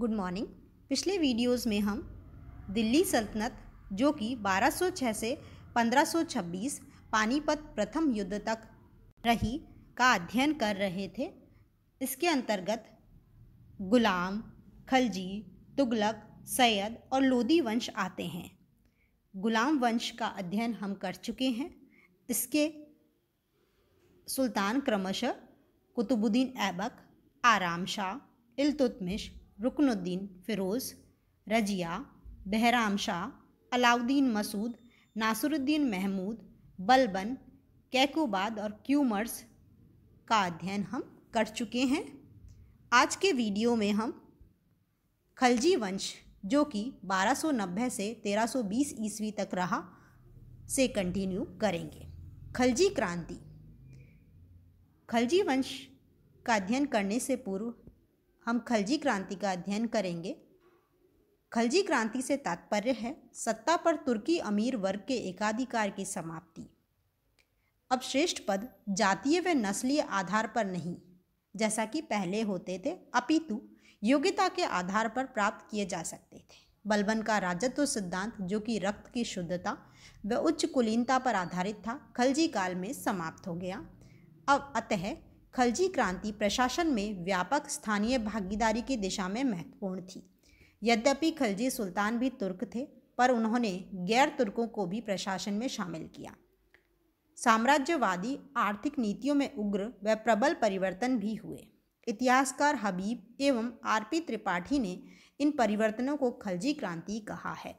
Good morning. पिछले videos में हम दिल्ली सल्तनत जो कि 1206 से 1526 पानीपत प्रथम युद्ध तक रही का अध्ययन कर रहे थे। इसके अंतर्गत गुलाम, खलजी, तुगलक, सैयद और लोदी वंश आते हैं। गुलाम वंश का अध्ययन हम कर चुके हैं। इसके सुल्तान क्रमशः कुतुबुद्दीन ऐबक, आराम शाह, इल्तुतमिश, रुकनुद्दीन फिरोज़, रजिया, बहराम शाह, अलाउद्दीन मसूद, नासिरुद्दीन महमूद, बलबन, कैकुबाद और क्यूमर्स का अध्ययन हम कर चुके हैं। आज के वीडियो में हम खलजी वंश जो कि 1290 से 1320 ईस्वी तक रहा से कंटिन्यू करेंगे। खलजी क्रांति। खलजी वंश का अध्ययन करने से पूर्व हम खलजी क्रांति का अध्ययन करेंगे। खलजी क्रांति से तात्पर्य है सत्ता पर तुर्की अमीर वर्ग के एकाधिकार की समाप्ति। अब श्रेष्ठ पद जातीय व नस्लीय आधार पर नहीं जैसा कि पहले होते थे, अपितु योग्यता के आधार पर प्राप्त किए जा सकते थे। बलबन का राजत्व सिद्धांत जो कि रक्त की शुद्धता व उच्च कुलीनता पर आधारित था, खलजी काल में समाप्त हो गया। अब अतः खलजी क्रांति प्रशासन में व्यापक स्थानीय भागीदारी की दिशा में महत्वपूर्ण थी। यद्यपि खलजी सुल्तान भी तुर्क थे, पर उन्होंने गैर तुर्कों को भी प्रशासन में शामिल किया। साम्राज्यवादी आर्थिक नीतियों में उग्र व प्रबल परिवर्तन भी हुए। इतिहासकार हबीब एवं आरपी त्रिपाठी ने इन परिवर्तनों को खलजी क्रांति कहा है।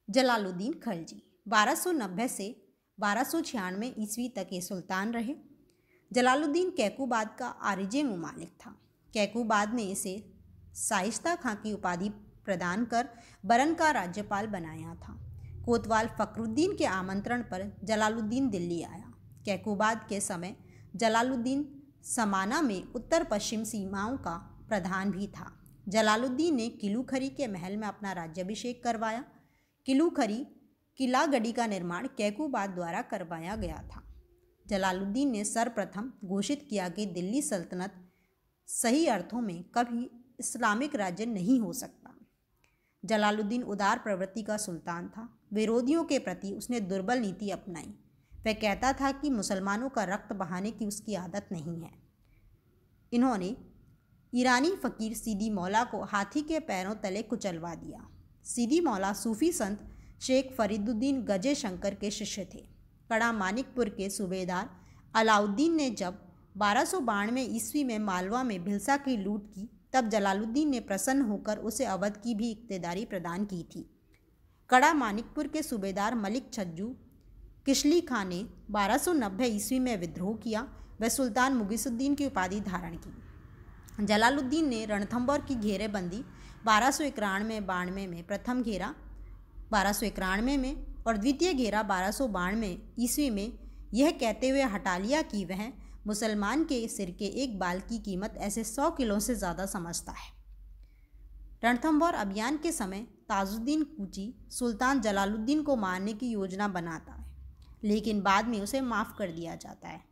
जलालुद्दीन खलजी 1290 से 1296 ईस्वी तक ये सुल्तान रहे। जलालुद्दीन कैकुबाद का आरिजे मुमालिक था। कैकुबाद ने इसे शाइस्ता खां की उपाधि प्रदान कर बरन का राज्यपाल बनाया था। कोतवाल फखरुद्दीन के आमंत्रण पर जलालुद्दीन दिल्ली आया। कैकुबाद के समय जलालुद्दीन समाना में उत्तर पश्चिम सीमाओं का प्रधान भी था। जलालुद्दीन ने किलूखरी के महल में अपना राज्याभिषेक करवाया। किलूखरी किला गढ़ी का निर्माण कैकुबाद द्वारा करवाया गया था। जलालुद्दीन ने सर्वप्रथम घोषित किया कि दिल्ली सल्तनत सही अर्थों में कभी इस्लामिक राज्य नहीं हो सकता। जलालुद्दीन उदार प्रवृत्ति का सुल्तान था। विरोधियों के प्रति उसने दुर्बल नीति अपनाई। वह कहता था कि मुसलमानों का रक्त बहाने की उसकी आदत नहीं है। इन्होंने ईरानी फ़कीर सीदी मौला को हाथी के पैरों तले कुचलवा दिया। सीदी मौला सूफी संत शेख फरीदुद्दीन गजे शंकर के शिष्य थे। कड़ा मानिकपुर के सूबेदार अलाउद्दीन ने जब 1292 ईस्वी में मालवा में भिलसा की लूट की, तब जलालुद्दीन ने प्रसन्न होकर उसे अवध की भी इख्तियारी प्रदान की थी। कड़ा मानिकपुर के सूबेदार मलिक छज्जू किशली खां ने 1290 ईस्वी में विद्रोह किया। वह सुल्तान मुगीसुद्दीन की उपाधि धारण की। जलालुद्दीन ने रणथंबोर की घेरेबंदी 1291-92 में, प्रथम घेरा 1291 में और द्वितीय घेरा 1292 ईस्वी में यह कहते हुए हटा लिया कि वह मुसलमान के सिर के एक बाल की कीमत ऐसे 100 किलो से ज़्यादा समझता है। रणथंबोर अभियान के समय ताजुद्दीन कूची सुल्तान जलालुद्दीन को मारने की योजना बनाता है, लेकिन बाद में उसे माफ़ कर दिया जाता है।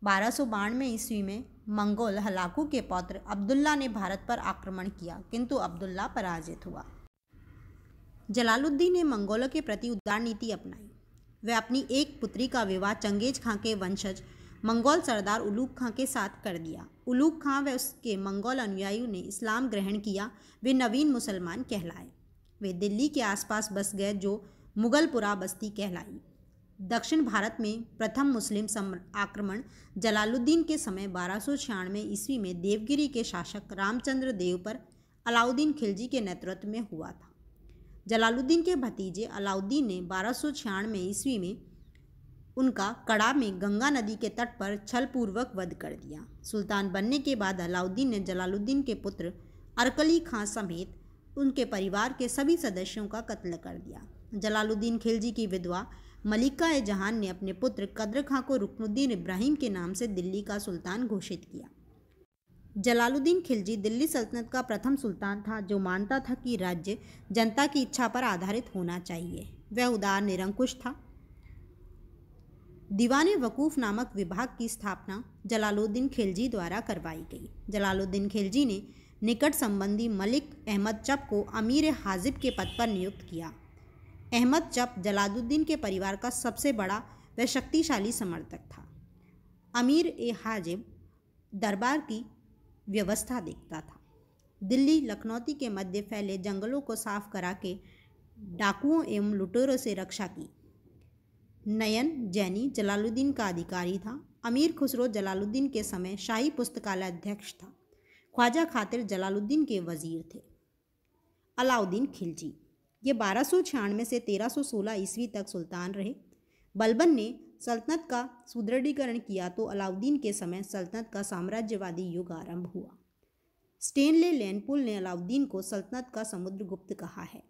1292 ईस्वी में मंगोल हलाकू के पौत्र अब्दुल्ला ने भारत पर आक्रमण किया, किंतु अब्दुल्ला पराजित हुआ। जलालुद्दीन ने मंगोलों के प्रति उदार नीति अपनाई। वह अपनी एक पुत्री का विवाह चंगेज खां के वंशज मंगोल सरदार उलूग खां के साथ कर दिया। उलूग खां व उसके मंगोल अनुयायियों ने इस्लाम ग्रहण किया। वे नवीन मुसलमान कहलाए। वे दिल्ली के आसपास बस गए जो मुगलपुरा बस्ती कहलाई। दक्षिण भारत में प्रथम मुस्लिम आक्रमण जलालुद्दीन के समय 1296 ईस्वी में देवगिरी के शासक रामचंद्र देव पर अलाउद्दीन खिलजी के नेतृत्व में हुआ था। जलालुद्दीन के भतीजे अलाउद्दीन ने 1296 ईस्वी में उनका कड़ा में गंगा नदी के तट पर छलपूर्वक वध कर दिया। सुल्तान बनने के बाद अलाउद्दीन ने जलालुद्दीन के पुत्र अरकली खां समेत उनके परिवार के सभी सदस्यों का कत्ल कर दिया। जलालुद्दीन खिलजी की विधवा मलिका ए जहान ने अपने पुत्र कद्र खां को रुकनुद्दीन इब्राहिम के नाम से दिल्ली का सुल्तान घोषित किया। जलालुद्दीन खिलजी दिल्ली सल्तनत का प्रथम सुल्तान था जो मानता था कि राज्य जनता की इच्छा पर आधारित होना चाहिए। वह उदार निरंकुश था। दीवाने वकूफ़ नामक विभाग की स्थापना जलालुद्दीन खिलजी द्वारा करवाई गई। जलालुद्दीन खिलजी ने निकट संबंधी मलिक अहमद चप को अमीर हाजिब के पद पर नियुक्त किया। अहमद चप जलालुद्दीन के परिवार का सबसे बड़ा व शक्तिशाली समर्थक था। अमीर ए हाजिब दरबार की व्यवस्था देखता था। दिल्ली लखनौती के मध्य फैले जंगलों को साफ करा के डाकुओं एवं लुटेरों से रक्षा की। नयन जैनी जलालुद्दीन का अधिकारी था। अमीर खुसरो जलालुद्दीन के समय शाही पुस्तकालय अध्यक्ष था। ख्वाजा खातिर जलालुद्दीन के वजीर थे। अलाउद्दीन खिलजी ये 1296 से 1316 ईस्वी तक सुल्तान रहे। बलबन ने सल्तनत का सुदृढ़ीकरण किया तो अलाउद्दीन के समय सल्तनत का साम्राज्यवादी युग आरंभ हुआ। स्टेनले लैंडपुल ने अलाउद्दीन को सल्तनत का समुद्रगुप्त कहा है।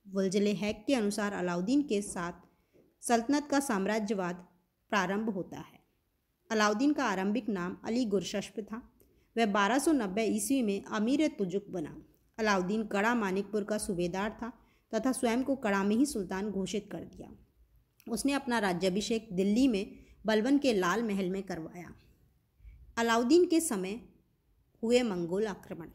वुल्जले हैक के अनुसार अलाउद्दीन के साथ सल्तनत का साम्राज्यवाद प्रारंभ होता है। अलाउद्दीन का आरंभिक नाम अली गुरशस्प था। वह 1290 ईस्वी में अमीर तुजुक बना। अलाउद्दीन कड़ा मानिकपुर का सूबेदार था तथा स्वयं को कड़ा में ही सुल्तान घोषित कर दिया। उसने अपना राज्याभिषेक दिल्ली में बलबन के लाल महल में करवाया। अलाउद्दीन के समय हुए मंगोल आक्रमण।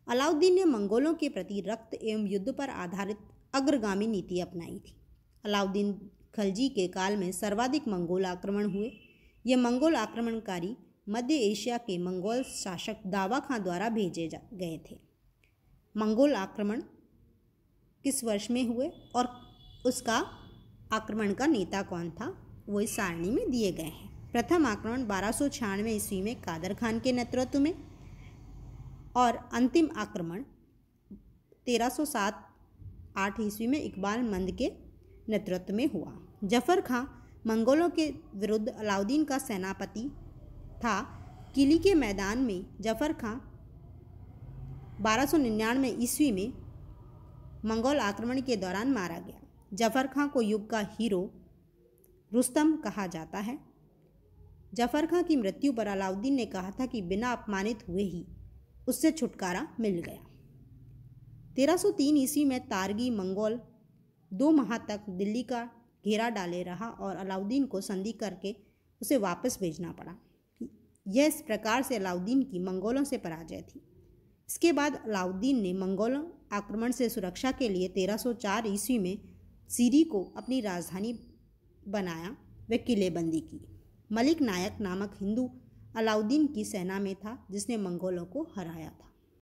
अलाउद्दीन ने मंगोलों के प्रति रक्त एवं युद्ध पर आधारित अग्रगामी नीति अपनाई थी। अलाउद्दीन खलजी के काल में सर्वाधिक मंगोल आक्रमण हुए। ये मंगोल आक्रमणकारी मध्य एशिया के मंगोल शासक दावा खां द्वारा भेजे गए थे। मंगोल आक्रमण किस वर्ष में हुए और उसका आक्रमण का नेता कौन था, वो इस सारणी में दिए गए हैं। प्रथम आक्रमण 1296 ईस्वी में कादर खान के नेतृत्व में और अंतिम आक्रमण 1307-8 ईस्वी में इकबाल मंद के नेतृत्व में हुआ। जफर खां मंगोलों के विरुद्ध अलाउद्दीन का सेनापति था। किली के मैदान में जफर खां 1299 ईस्वी में मंगोल आक्रमण के दौरान मारा गया। जफर खां को युग का हीरो रुस्तम कहा जाता है। जफर खां की मृत्यु पर अलाउद्दीन ने कहा था कि बिना अपमानित हुए ही उससे छुटकारा मिल गया। 1303 ईस्वी में तारगी मंगोल 2 माह तक दिल्ली का घेरा डाले रहा और अलाउद्दीन को संधि करके उसे वापस भेजना पड़ा। यह इस प्रकार से अलाउद्दीन की मंगोलों से पराजय थी। इसके बाद अलाउद्दीन ने मंगोलों आक्रमण से सुरक्षा के लिए 1304 ईस्वी में सीरी को अपनी राजधानी बनाया व किलेबंदी की। मलिक नायक नामक हिंदू अलाउद्दीन की सेना में था जिसने मंगोलों को हराया था।